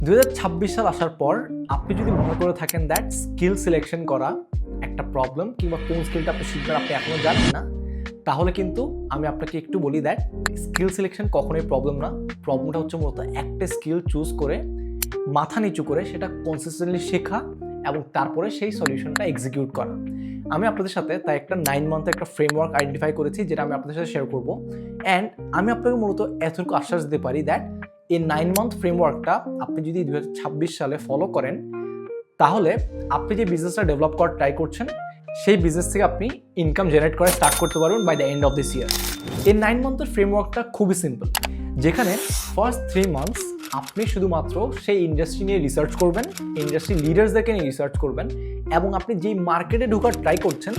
2026 সাল আসার পর আপনি যদি মনে করে থাকেন দ্যাট স্কিল সিলেকশন করা একটা প্রবলেম কিংবা কোন স্কিলটা আপনি শিখবেন আপনি এখনো জানেন না, তাহলে কিন্তু আমি আপনাকে একটু বলি দ্যাট স্কিল সিলেকশন কখনোই প্রবলেম না। প্রবলেমটা হচ্ছে মূলত একটা স্কিল চুজ করে মাথা নিচু করে সেটা কনসিস্টেন্টলি শেখা এবং তারপরে সেই সলিউশনটা এক্সিকিউট করা। আমি আপনাদের সাথে তাই একটা 9 মান্থ একটা ফ্রেমওয়ার্ক আইডেন্টিফাই করেছি যেটা আমি আপনাদের সাথে শেয়ার করবো। অ্যান্ড আমি আপনাকে মূলত এতটুকু আশ্বাস দিতে পারি দ্যাট এই 9 মান্থ ফ্রেমওয়ার্কটা আপনি যদি 2026 সালে ফলো করেন, তাহলে আপনি যে বিজনেসটা ডেভেলপ করার ট্রাই করছেন সেই বিজনেস থেকে আপনি ইনকাম জেনারেট করে স্টার্ট করতে পারবেন by the end of this year. এই 9 মান্থের ফ্রেমওয়ার্কটা খুবই সিম্পল, যেখানে ফার্স্ট 3 মান্থস আপনি শুধুমাত্র সেই ইন্ডাস্ট্রি নিয়ে রিসার্চ করবেন, ইন্ডাস্ট্রি লিডার্সদেরকে নিয়ে রিসার্চ করবেন এবং আপনি যেই মার্কেটে ঢোকার ট্রাই করছেন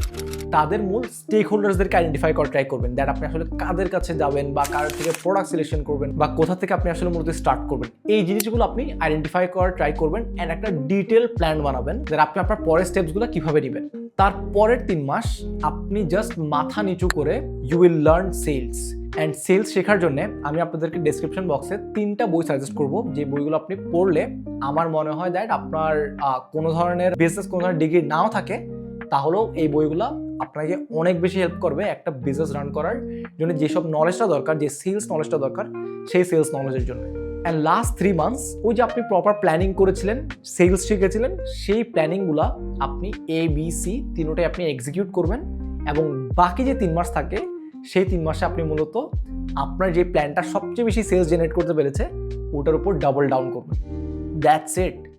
তাদের মূল স্টেক হোল্ডার্সদেরকে আইডেন্টিফাই করার ট্রাই করবেন, দ্যাট আপনি আসলে কাদের কাছে যাবেন বা কার থেকে প্রোডাক্ট সিলেকশন করবেন বা কোথা থেকে আপনি আসলে মূলত স্টার্ট করবেন। এই জিনিসগুলো আপনি আইডেন্টিফাই করার ট্রাই করবেন অ্যান্ড একটা ডিটেল প্ল্যান বানাবেন দ্যাট আপনি আপনার পরের স্টেপসগুলো কীভাবে নেবেন। তার পরের 3 মাস আপনি জাস্ট মাথা নিচু করে you will learn sales. And sales শেখার জন্য আমি আপনাদেরকে ডেসক্রিপশন বক্সে 3টা বই সাজেস্ট করব, যে বইগুলো আপনি পড়লে আমার মনে হয় দ্যাট আপনার কোনো ধরনের বিজনেস কোনো ধরনের ডিগ্রি নাও থাকে তাহলেও এই বইগুলো আপনাকে অনেক বেশি হেল্প করবে একটা বিজনেস রান করার জন্য। যেসব নলেজটা দরকার, যে সেলস নলেজটা দরকার সেই সেলস নলেজের জন্য। অ্যান্ড লাস্ট 3 মান্থস ওই যে আপনি প্রপার প্ল্যানিং করেছিলেন, সেলস শিখেছিলেন, সেই প্ল্যানিংগুলো আপনি ABC তিনটাই আপনি এক্সিকিউট করবেন এবং বাকি যে 3 মাস থাকে সেই 3 মাসে আপনি মূলত আপনার যে প্ল্যানটা সবচেয়ে বেশি সেলস জেনারেট করতে পেরেছে ওটার উপর ডাবল ডাউন করবেন। That's it.